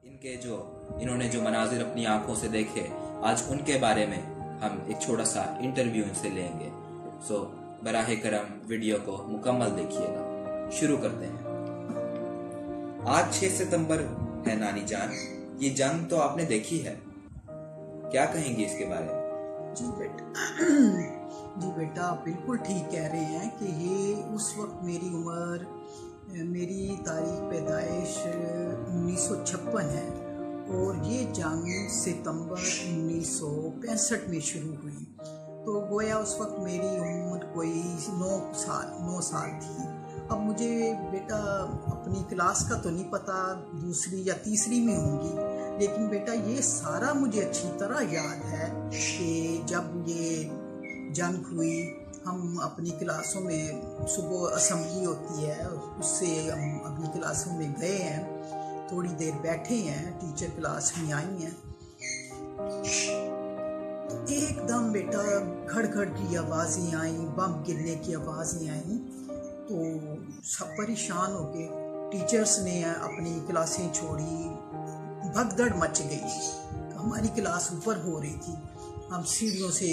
इन्होंने जो मनाजिर अपनी आंखों से देखे, आज उनके बारे में हम एक छोटा सा इंटरव्यू इनसे लेंगे। सो बराहे करम वीडियो को मुकम्मल देखिएगा। शुरू करते हैं। आज 6 सितंबर है नानी जान, ये जंग तो आपने देखी है, क्या कहेंगी इसके बारे में? जी बेटा बिल्कुल ठीक कह रहे हैं कि ये उस वक्त मेरी तारीख पैदाइश 1956 है और ये जंग सितंबर 1965 में शुरू हुई। तो गोया उस वक्त मेरी उम्र कोई 9 साल थी। अब मुझे बेटा अपनी क्लास का तो नहीं पता, दूसरी या तीसरी में होंगी, लेकिन बेटा ये सारा मुझे अच्छी तरह याद है कि जब ये जंग हुई, हम अपनी क्लासों में सुबह असेंबली होती है, उससे हम अपनी क्लासों में गए हैं, थोड़ी देर बैठे हैं, टीचर क्लास में आई हैं, एकदम बेटा खड़खड़ की आवाज़ें आई, बम गिरने की आवाज़ें आई। तो सब परेशान हो गए, टीचर्स ने अपनी क्लासें छोड़ी, भगदड़ मच गई। हमारी क्लास ऊपर हो रही थी, हम सीढ़ियों से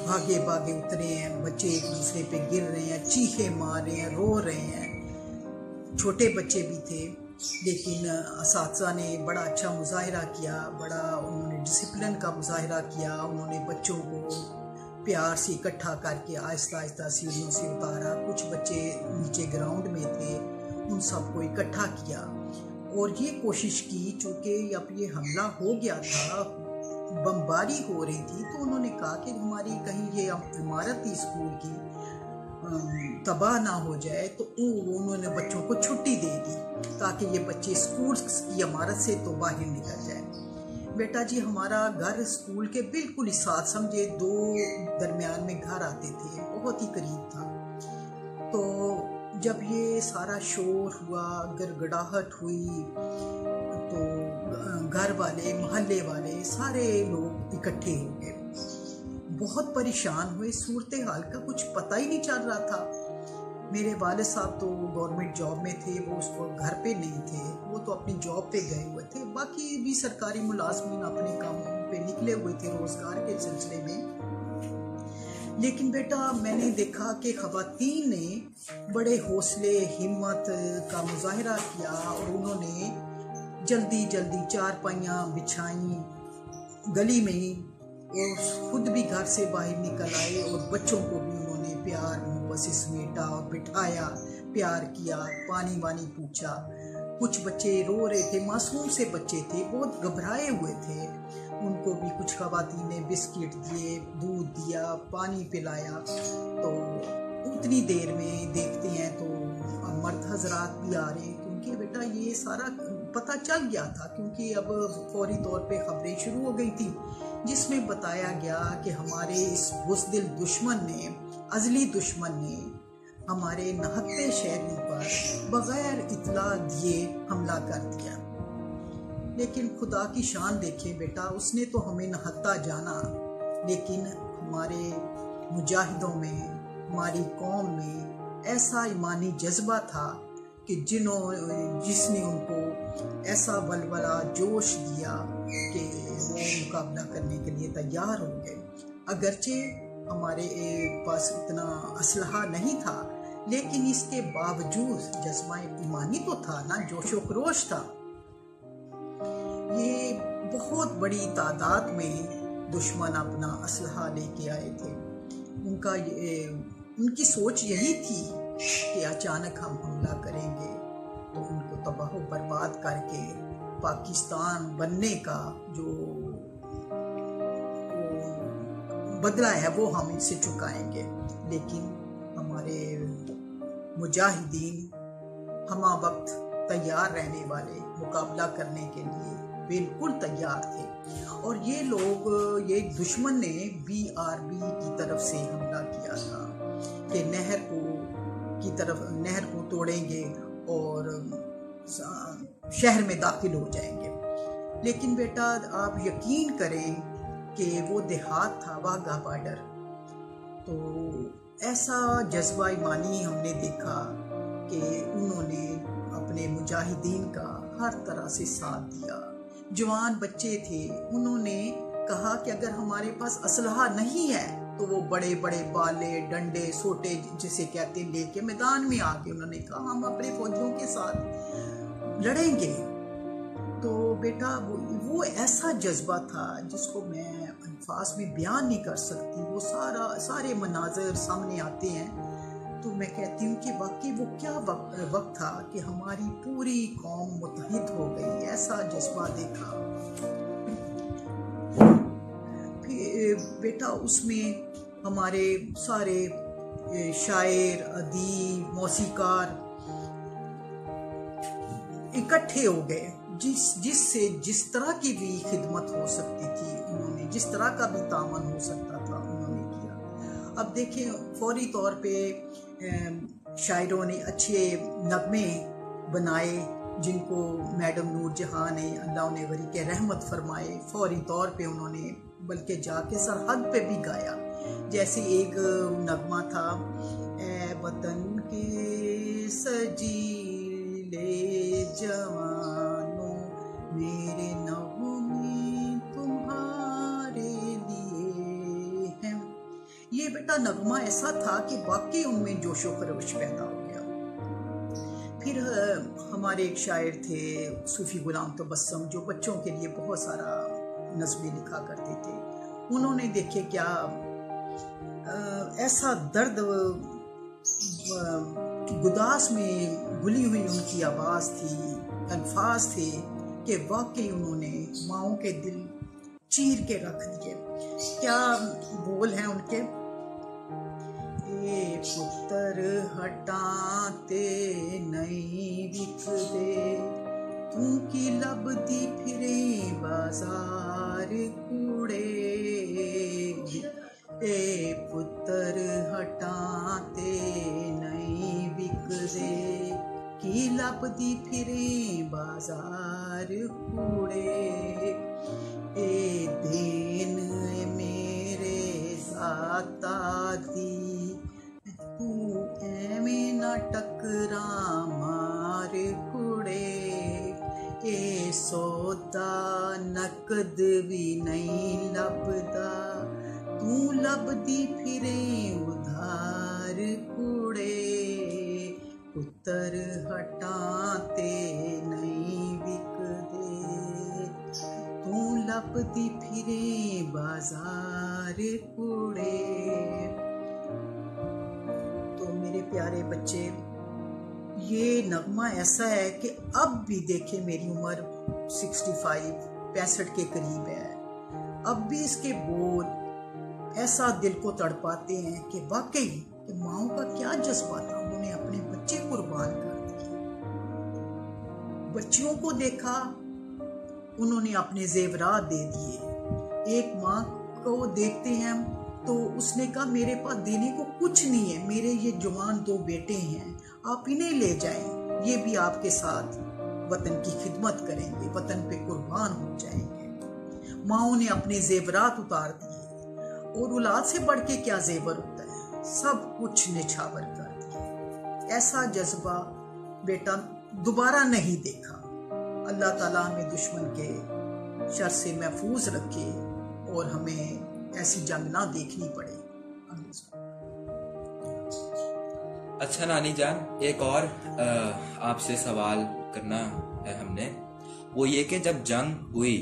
भागे उतरे हैं, बच्चे एक दूसरे पे गिर रहे हैं, चीखे मार रहे हैं, रो रहे हैं, छोटे बच्चे भी थे। लेकिन असातिज़ा ने बड़ा अच्छा मुजाहिरा किया, बड़ा उन्होंने डिसिप्लिन का मुजाहिरा किया। उन्होंने बच्चों को प्यार से इकट्ठा करके आहिस्ता आहिस्ता सीढ़ियों से उतारा। कुछ बच्चे नीचे ग्राउंड में थे, उन सबको इकट्ठा किया और ये कोशिश की, चूँकि अब ये हमला हो गया था, बमबारी हो रही थी, तो उन्होंने कहा कि हमारी कहीं ये इमारत थी स्कूल की तबाह ना हो जाए, तो उन्होंने बच्चों को छुट्टी दे दी ताकि ये बच्चे स्कूल की इमारत से तो बाहर निकल जाए। बेटा जी हमारा घर स्कूल के बिल्कुल ही साथ, समझे 2 दरमियान में घर आते थे, बहुत ही करीब था। तो जब ये सारा शोर हुआ, गड़गड़ाहट हुई, तो घर वाले, मोहल्ले वाले सारे लोग इकट्ठे हो गए, बहुत परेशान हुए। सूरत हाल का कुछ पता ही नहीं चल रहा था। मेरे वाले साहब तो गवर्नमेंट जॉब में थे, वो उस वक्त घर पे नहीं थे, वो तो अपनी जॉब पे गए हुए थे। बाकी भी सरकारी मुलाजमीन अपने कामों पे निकले हुए थे रोजगार के सिलसिले में। लेकिन बेटा मैंने देखा कि खवातीन ने बड़े हौसले हिम्मत का मुजाहिरा किया और उन्होंने जल्दी चारपाइयाँ बिछाई गली में ही, और खुद भी घर से बाहर निकल आए और बच्चों को भी उन्होंने प्यार मोहब्बत से समेटा और बिठाया, प्यार किया, पानी वानी पूछा। कुछ बच्चे रो रहे थे, मासूम से बच्चे थे, बहुत घबराए हुए थे, उनको भी कुछ खवातीन ने बिस्किट दिए, दूध दिया, पानी पिलाया। तो उतनी देर में देखते हैं तो मर्द हजरात भी आ रहे, क्योंकि बेटा ये सारा पता चल गया था, क्योंकि अब फौरी तौर पे खबरें शुरू हो गई थी, जिसमें बताया गया कि हमारे इस बुज़दिल दुश्मन ने, अजली दुश्मन ने हमारे नहत्ते शहरों पर बगैर इत्तला दिए हमला कर दिया। लेकिन खुदा की शान देखे बेटा, उसने तो हमें नहत्ता जाना, लेकिन हमारे मुजाहिदों में, हमारी कौम में ऐसा ईमानी जज्बा था कि जिसने उनको ऐसा बलबला जोश दिया कि वो मुकाबला करने के लिए तैयार हो गए। अगरचे हमारे पास इतना असलहा नहीं था, लेकिन इसके बावजूद जज्बा ईमानी तो था ना, जोशो खरोश था। ये बहुत बड़ी तादाद में दुश्मन अपना असलहा लेके आए थे। उनकी सोच यही थी कि अचानक हम हमला करेंगे तो उनको तबाह बर्बाद करके पाकिस्तान बनने का जो बदला है वो हम इनसे चुकाएंगे। लेकिन हमारे मुजाहिदीन हमा वक्त तैयार रहने वाले, मुकाबला करने के लिए बिल्कुल तैयार थे। और ये लोग, ये दुश्मन ने BRB की तरफ से हमला किया था कि नहर को तोड़ेंगे और शहर में दाखिल हो जाएंगे। लेकिन बेटा आप यकीन करें कि वो देहात था, वाघा बॉर्डर, तो ऐसा जज्बा ईमानी हमने देखा कि उन्होंने अपने मुजाहिदीन का हर तरह से साथ दिया। जवान बच्चे थे, उन्होंने कहा कि अगर हमारे पास असलहा नहीं है तो वो बड़े बड़े बाले, डंडे, सोटे जिसे कहते हैं लेके मैदान में आके उन्होंने कहा हम अपने फौजियों के साथ लड़ेंगे। तो बेटा वो ऐसा जज्बा था जिसको मैं अल्फाज में बयान नहीं कर सकती। वो सारे मनाजर सामने आते हैं तो मैं कहती हूँ कि वाकई वो क्या वक्त था कि हमारी पूरी कौम मुत्तहिद हो गई, ऐसा जज्बा देखा। फिर बेटा उसमें हमारे सारे शायर, अदीब, मौसीकार इकट्ठे हो गए, जिससे जिस तरह की भी खिदमत हो सकती थी उन्होंने, जिस तरह का भी तामन हो सकता था उन्होंने किया। अब देखें फौरी तौर पे शायरों ने अच्छे नगमे बनाए जिनको मैडम नूर जहां ने, अल्लाह ने वरी के रहमत फरमाए, फौरी तौर पे उन्होंने बल्कि जाके सरहद पे भी गाया। जैसे एक नगमा था, ए वतन के सजीले जवानों मेरे नगमे तुम्हारे लिए हैं। ये बेटा नगमा ऐसा था कि वाकई उनमें जोशो खरोश पैदा हो गया। फिर हमारे एक शायर थे सूफी गुलाम तबस्सुम, जो बच्चों के लिए बहुत सारा नज़्में लिखा करते थे। उन्होंने देखे क्या ऐसा दर्द गुदास में घुली हुई उनकी आवाज़ थी, अल्फाज थे कि वाकई उन्होंने माओं के दिल चीर के रख दिए। क्या बोल हैं उनके, ए पुत्र हटाते नहीं बिक दे, तू की लबदी फिरे बाजार कूड़े, ए पुत्र हटाते नहीं बिक दे, की लबदी फिरे बाजार कूड़े, ए देन मेरे जाता दी, तू एवें ना टकरा मार कुड़े, ए सौदा नकद भी नहीं लभदा, तू लभदी फिरे उधार कुड़े, पुत्र हटाते नहीं बिकदे, तू लभदी फिरे बाजार कुड़े। तो मेरे प्यारे बच्चे, ये नगमा ऐसा है कि अब भी देखे मेरी उम्र 65 के करीब है, अब भी इसके बोल ऐसा दिल को तड़पाते हैं कि वाकई कि माओं का क्या जज्बा था, उन्होंने अपने बच्चे कुर्बान कर दिए। बच्चियों को देखा, उन्होंने अपने जेवरात दे दिए। एक माँ को देखते हैं तो उसने कहा मेरे पास देने को कुछ नहीं है, मेरे ये जवान 2 बेटे हैं, आप इन्हें ले जाएं, ये भी आपके साथ वतन की खिदमत करेंगे, वतन पे कुर्बान हो जाएंगे। माओं ने अपने जेवरात उतार दिए, और औलाद से बढ़ के क्या जेवर होता है, सब कुछ निछावर कर दिया। ऐसा जज्बा बेटा दोबारा नहीं देखा। अल्लाह ताला हमें दुश्मन के शर से महफूज रखे और हमें ऐसी जंग ना देखनी पड़े। अच्छा नानी जान, एक और आपसे सवाल करना है हमने, वो ये कि जब जंग हुई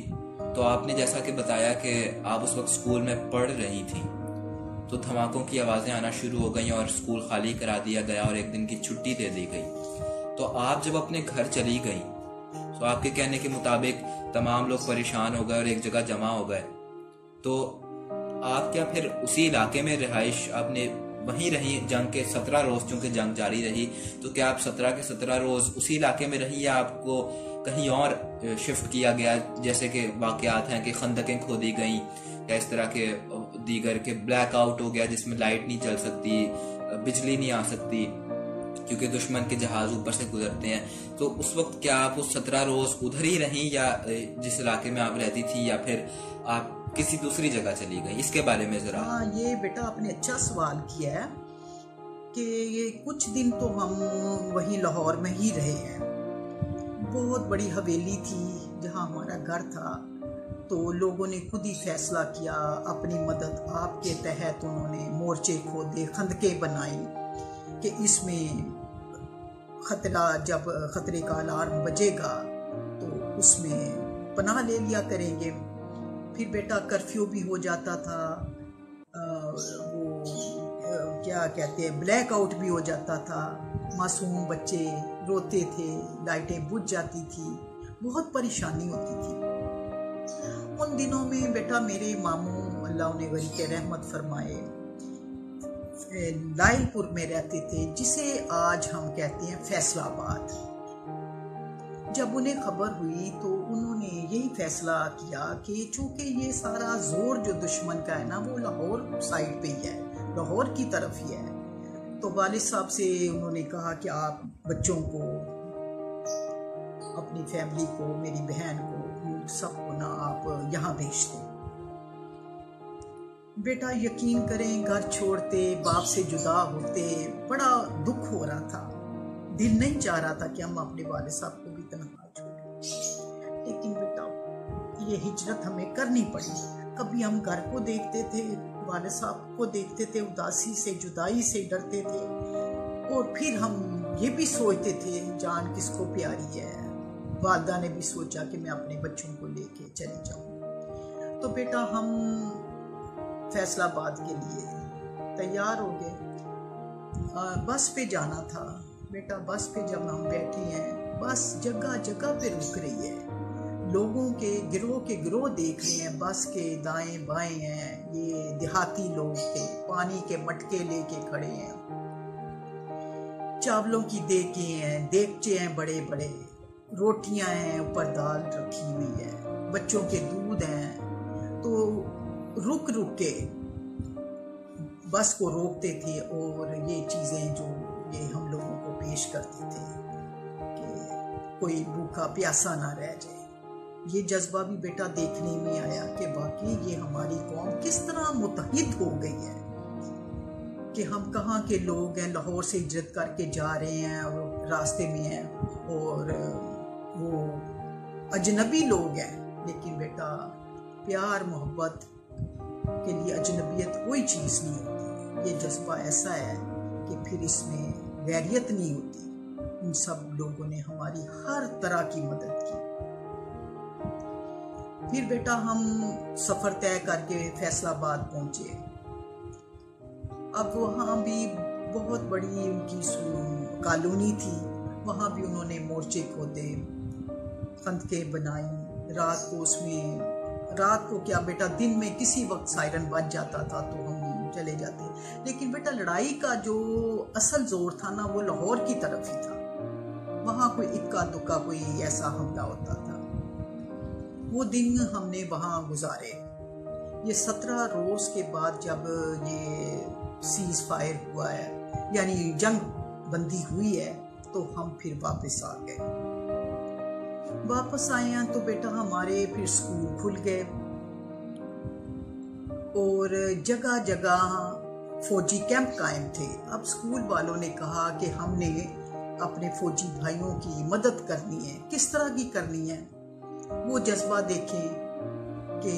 तो आपने जैसा कि बताया कि आप उस वक्त स्कूल में पढ़ रही थी, तो धमाकों की आवाज़ें आना शुरू हो गई और स्कूल खाली करा दिया गया और एक दिन की छुट्टी दे दी गई। तो आप जब अपने घर चली गई तो आपके कहने के मुताबिक तमाम लोग परेशान हो गए और एक जगह जमा हो गए, तो आप क्या फिर उसी इलाके में रिहाइश आपने वहीं रही जंग के 17 रोज, चूंकि जंग जारी रही, तो क्या आप 17 के 17 रोज उसी इलाके में रही या आपको कहीं और शिफ्ट किया गया? जैसे कि वाकयात हैं कि खंदकें खोदी गई या इस तरह के दीगर के ब्लैकआउट हो गया जिसमें लाइट नहीं चल सकती, बिजली नहीं आ सकती क्योंकि दुश्मन के जहाज ऊपर से गुजरते हैं। तो उस वक्त क्या आप उस 17 रोज उधर ही रहीं या जिस इलाके में आप रहती थी, या फिर आप किसी दूसरी जगह चली गई? इसके बारे में जरा। हाँ, ये बेटा आपने अच्छा सवाल किया है कि ये कुछ दिन तो हम वहीं लाहौर में ही रहे हैं। बहुत बड़ी हवेली थी जहाँ हमारा घर था, तो लोगों ने खुद ही फैसला किया, अपनी मदद आपके तहत उन्होंने मोर्चे खोदे, खंदके बनाई कि इसमें जब खतरे का अलार्म बजेगा तो उसमें पनाह ले लिया करेंगे। फिर बेटा कर्फ्यू भी हो जाता था, वो क्या कहते हैं, ब्लैक आउट भी हो जाता था, मासूम बच्चे रोते थे, लाइटें बुझ जाती थी, बहुत परेशानी होती थी। उन दिनों में बेटा मेरे मामू अल्लाह उन्हें गरी के रहमत फरमाए लाइलपुर में रहते थे, जिसे आज हम कहते हैं फैसलाबाद। जब उन्हें खबर हुई तो उन्होंने यही फैसला किया कि चूंकि ये सारा जोर जो दुश्मन का है ना, वो लाहौर साइड पे ही है, लाहौर की तरफ ही है। तो वालिद साहब से उन्होंने कहा कि आप बच्चों को, अपनी फैमिली को, मेरी बहन को, सबको ना आप यहाँ भेज दें। बेटा यकीन करें, घर छोड़ते, बाप से जुदा होते, बड़ा दुख हो रहा था। दिल नहीं चाह रहा था कि हम अपने वालिद साहब को भी तनहा छोड़ें, लेकिन बेटा ये हिजरत हमें करनी पड़ी। कभी हम घर को देखते थे, वालिद साहब को देखते थे, उदासी से, जुदाई से डरते थे, और फिर हम ये भी सोचते थे जान किसको प्यारी है। वालदा ने भी सोचा कि मैं अपने बच्चों को लेके चली जाऊं। तो बेटा हम फैसलाबाद के लिए तैयार हो गए। बस पे जाना था बेटा। बस पे जब हम बैठे हैं, बस जगह जगह पे रुक रही है, लोगों के गिरोह देख रहे हैं, बस के दाएं बाएं हैं, ये देहाती लोग थे, पानी के मटके लेके खड़े हैं, चावलों की देगचे हैं बड़े बड़े, रोटियां हैं, ऊपर दाल रखी हुई है, बच्चों के दूध हैं। तो रुक रुक के बस को रोकते थे और ये चीज़ें जो ये हम लोगों को पेश करते थे कि कोई भूखा प्यासा ना रह जाए। ये जज्बा भी बेटा देखने में आया कि वाकई ये हमारी कौम किस तरह मुत्तहिद हो गई है, कि हम कहाँ के लोग हैं, लाहौर से हिजरत करके जा रहे हैं और रास्ते में हैं, और वो अजनबी लोग हैं। लेकिन बेटा प्यार मोहब्बत के लिए अजनबियत कोई चीज़ नहीं होती। ये जज्बा ऐसा है कि फिर इसमें गैरियत नहीं होती। उन सब लोगों ने हमारी हर तरह की मदद की। फिर बेटा हम सफ़र तय करके फैसलाबाद पहुंचे। अब वहाँ भी बहुत बड़ी उनकी कॉलोनी थी, वहाँ भी उन्होंने मोर्चे खोदे, खंदके बनाई। रात को क्या बेटा, दिन में किसी वक्त सायरन बज जाता था तो हम चले जाते। लेकिन बेटा लड़ाई का जो असल जोर था ना, वो लाहौर की तरफ ही था। वहाँ कोई इक्का दुक्का कोई ऐसा हमला होता था। वो दिन हमने वहाँ गुजारे। ये 17 रोज के बाद जब ये सीज फायर हुआ है, यानी जंग बंदी हुई है, तो हम फिर वापस आ गए। वापस आए हैं तो बेटा हमारे फिर स्कूल खुल गए और जगह जगह फौजी कैंप कायम थे। अब स्कूल वालों ने कहा कि हमने अपने फौजी भाइयों की मदद करनी है। किस तरह की करनी है, वो जज्बा देखें कि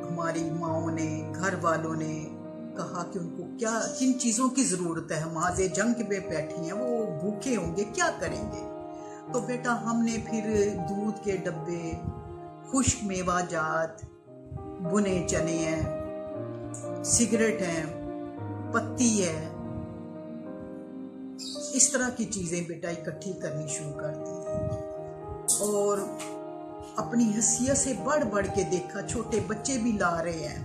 हमारी माओं ने, घर वालों ने कहा कि उनको क्या, किन चीज़ों की ज़रूरत है। हम आज जंग में बैठे हैं, वो भूखे होंगे, क्या करेंगे। तो बेटा हमने फिर दूध के डब्बे, खुश्क मेवा जात, बुने चने हैं, सिगरेट हैं, पत्ती है, इस तरह की चीज़ें बेटा इकट्ठी करनी शुरू कर दी। और अपनी हैसियत से बढ़ बढ़ के देखा, छोटे बच्चे भी ला रहे हैं।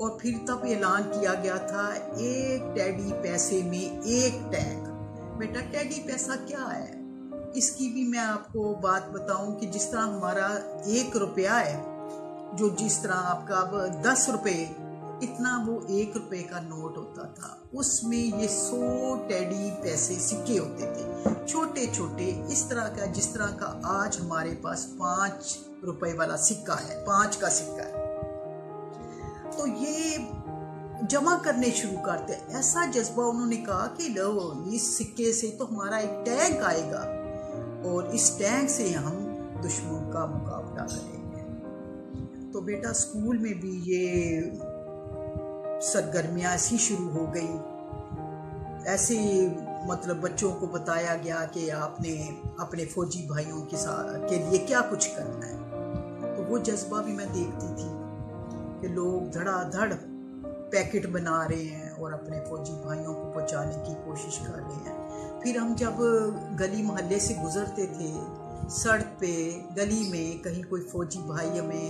और फिर तब ऐलान किया गया था 1 टेडी पैसे में 1 टैंक। बेटा टेडी पैसा क्या है, इसकी भी मैं आपको बात बताऊं कि जिस तरह हमारा 1 रुपया है, जो जिस तरह आपका अब 10 रुपये, इतना वो 1 रुपये का नोट होता था। उसमें ये 100 टेडी पैसे सिक्के होते थे, छोटे छोटे, इस तरह का, जिस तरह का आज हमारे पास 5 रुपए वाला सिक्का है, 5 का सिक्का है। तो ये जमा करने शुरू करते। ऐसा जज्बा, उन्होंने कहा कि लो, इस सिक्के से तो हमारा एक टैंक आएगा और इस टैंक से हम दुश्मन का मुकाबला करेंगे। तो बेटा स्कूल में भी ये सरगर्मियाँ ऐसी शुरू हो गई। ऐसे मतलब बच्चों को बताया गया कि आपने अपने फौजी भाइयों के साथ के लिए क्या कुछ करना है। तो वो जज्बा भी मैं देखती थी कि लोग धड़ाधड़ पैकेट बना रहे हैं और अपने फौजी भाइयों को पहुंचाने की कोशिश कर रहे हैं। फिर हम जब गली मोहल्ले से गुजरते थे, सड़क पे गली में कहीं कोई फौजी भाई हमें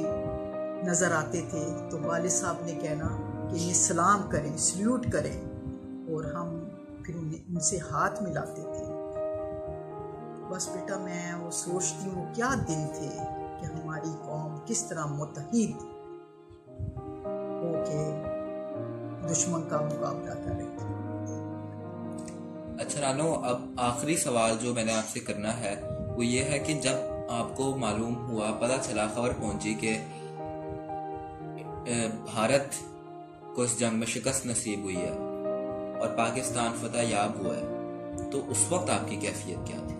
नज़र आते थे तो वालिद साहब ने कहना कि ये सलाम करें, सल्यूट करें, और हम फिर उनसे हाथ मिलाते थे। बस बेटा मैं वो सोचती हूँ क्या दिन थे कि हमारी कौम किस तरह मुत्तहिद होके दुश्मन का मुकाबला कर रही थी। अच्छा नानो, अब आखिरी सवाल जो मैंने आपसे करना है वो ये है कि जब आपको मालूम हुआ, पता चला, खबर पहुंची कि भारत को इस जंग में शिकस्त नसीब हुई है और पाकिस्तान फतह याब हुआ है, तो उस वक्त आपकी कैफियत क्या थी?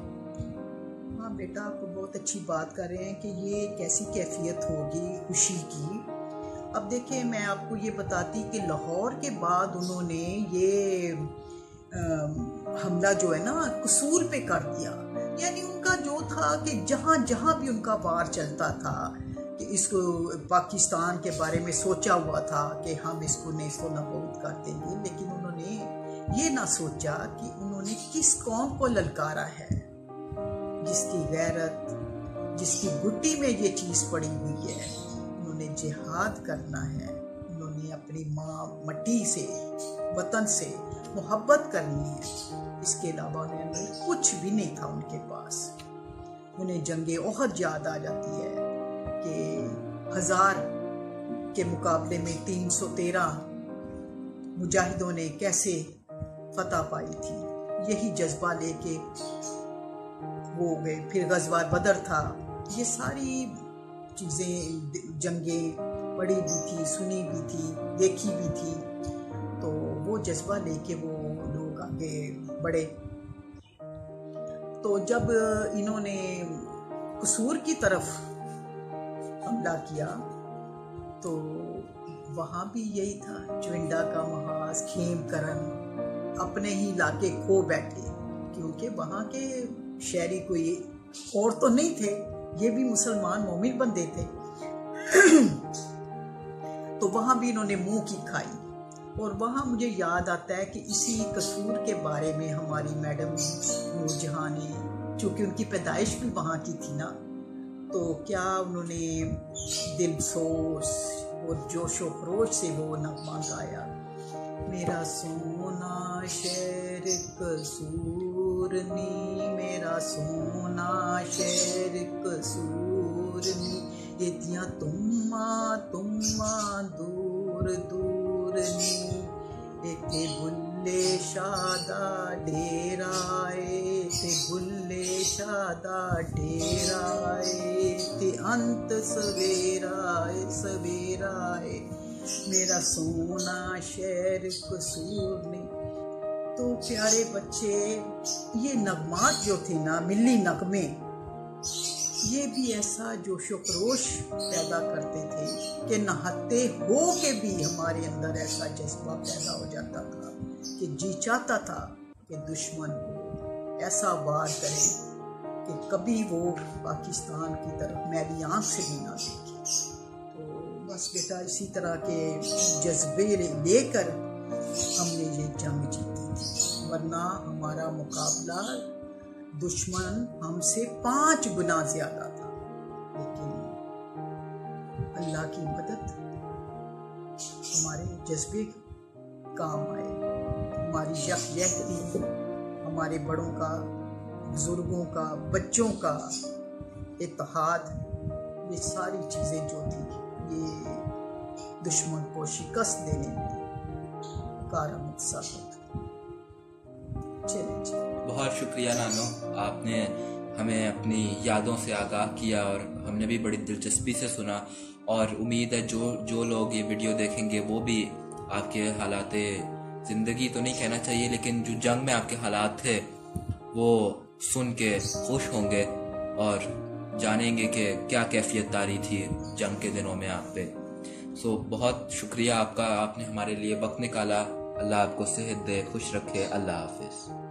हाँ बेटा, आप बहुत अच्छी बात कर रहे हैं कि ये कैसी कैफियत होगी खुशी की। अब देखिए मैं आपको ये बताती कि लाहौर के बाद उन्होंने ये हमला जो है ना कसूर पे कर दिया। यानी उनका जो था कि जहाँ जहाँ भी उनका वार चलता था कि इसको पाकिस्तान के बारे में सोचा हुआ था कि हम इसको नेस्तो नाबूद कर देंगे, लेकिन उन्होंने ये ना सोचा कि उन्होंने किस कौम को ललकारा है, जिसकी गैरत, जिसकी गुट्टी में ये चीज़ पड़ी हुई है। उन्होंने जिहाद करना है, उन्होंने अपनी माँ मट्टी से, वतन से मोहब्बत करनी है। इसके अलावा उन्हें कुछ भी नहीं था उनके पास। उन्हें जंगे ओहद याद आ जाती है कि 1000 के मुकाबले में 313 मुजाहिदों ने कैसे फतह पाई थी। यही जज्बा लेके वो गए। फिर गज़वा बदर था। ये सारी चीज़ें, जंगें पढ़ी भी थी, सुनी भी थी, देखी भी थी। तो वो जज्बा लेके वो लोग आगे बढ़े। तो जब इन्होंने कसूर की तरफ हमला किया तो वहाँ भी यही था, चविंडा का महाज, खेमकरन अपने ही इलाके खो बैठे, क्योंकि वहाँ के शहरी कोई और तो नहीं थे, ये भी मुसलमान मोमिन बंदे थे। तो वहाँ भी इन्होंने मुंह की खाई। और वहाँ मुझे याद आता है कि इसी कसूर के बारे में हमारी मैडम नूरजहां ने, चूँकि उनकी पैदाइश भी वहाँ की थी ना, तो क्या उन्होंने दिलसोज और जोशो खरोश से वो नगमा गाया, मेरा सोना शहर कसूरनी, मेरा सोना शहर कसूरनी, इतियां तुम्मा दूर दूर नी, इते बुल्ले शादा डेराए, ते बुल्ले शादा डेराए, ते अंत सवेराए सवेराए, मेरा सोना शहर कसूर ने। तो प्यारे बच्चे, ये नगमात जो थे ना, मिली नगमे, ये भी ऐसा जोशो खरोश पैदा करते थे कि नहाते हो के भी हमारे अंदर ऐसा जज्बा पैदा हो जाता था कि जी चाहता था कि दुश्मन को ऐसा वार करे कि कभी वो पाकिस्तान की तरफ मैली आंख से भी ना देखे। तो बस बेटा, इसी तरह के जज्बे लेकर हमने ये जंग जीती थी, वरना हमारा मुकाबला दुश्मन हमसे 5 गुना ज्यादा था। लेकिन अल्लाह की मदद, हमारे जज्बे काम आए, हमारी यकजहती, हमारे बड़ों का, बुजुर्गों का, बच्चों का इत्तेहाद, ये सारी चीज़ें जो थी ये दुश्मन को शिकस्त देने में कारगर साबित। चलिए, बहुत शुक्रिया नानो, आपने हमें अपनी यादों से आगाह किया और हमने भी बड़ी दिलचस्पी से सुना। और उम्मीद है जो लोग ये वीडियो देखेंगे वो भी आपके हालात ज़िंदगी तो नहीं कहना चाहिए, लेकिन जो जंग में आपके हालात थे वो सुन के खुश होंगे और जानेंगे कि क्या कैफियत तारी थी जंग के दिनों में आप पे। सो बहुत शुक्रिया आपका, आपने हमारे लिए वक्त निकाला। अल्लाह आपको सेहत दे, खुश रखे। अल्लाह हाफिज़।